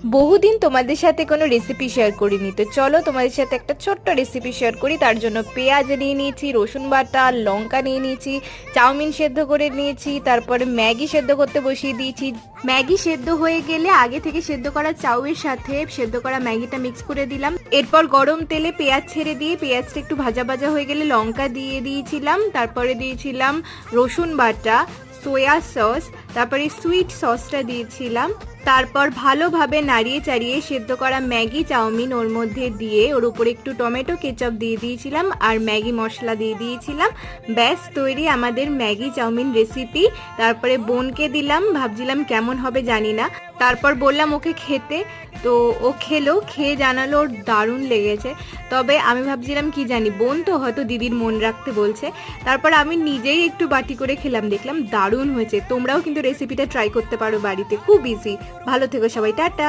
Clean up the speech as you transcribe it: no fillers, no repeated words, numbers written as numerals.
বহুদিন তোমাদের সাথে কোনো রেসিপি শেয়ার করিনি, তো চলো তোমাদের সাথে একটা ছোট্ট রেসিপি শেয়ার করি। তার জন্য পেঁয়াজ নিয়ে নিয়েছি, রসুন বাটা, লঙ্কা নিয়ে নিয়েছি, চাউমিন সেদ্ধ করে নিয়েছি, তারপরে ম্যাগি সেদ্ধ করতে বসিয়ে দিয়েছি। ম্যাগি সেদ্ধ হয়ে গেলে আগে থেকে সেদ্ধ করা চাউয়ের সাথে সেদ্ধ করা ম্যাগিটা মিক্স করে দিলাম। এরপর গরম তেলে পেঁয়াজ ছেড়ে দিয়ে পেঁয়াজটা একটু ভাজা ভাজা হয়ে গেলে লঙ্কা দিয়ে দিয়েছিলাম, তারপরে দিয়েছিলাম রসুন বাটা, সোয়া সস, তারপরে সুইট সসটা দিয়েছিলাম। তারপর ভালোভাবে নাড়িয়ে চাড়িয়ে সেদ্ধ করা ম্যাগি চাউমিন ওর মধ্যে দিয়ে ওর উপরে একটু টমেটো কেচাপ দিয়ে দিয়েছিলাম আর ম্যাগি মশলা দিয়ে দিয়েছিলাম। ব্যাস তৈরি আমাদের ম্যাগি চাউমিন রেসিপি। তারপরে বোনকে দিলাম, ভাবছিলাম কেমন হবে জানি না, তারপর বললাম ওকে খেতে, তো ও খেলো, খেয়ে জানালো ওর দারুণ লেগেছে। তবে আমি ভাবছিলাম কি জানি, বোন তো হয়তো দিদির মন রাখতে বলছে। তারপর আমি নিজেই একটু বাটি করে খেলাম, দেখলাম দারুণ হয়েছে। তোমরাও কিন্তু রেসিপিটা ট্রাই করতে পারো বাড়িতে, খুব ইজি। ভালো থেকো সবাই, টাটা।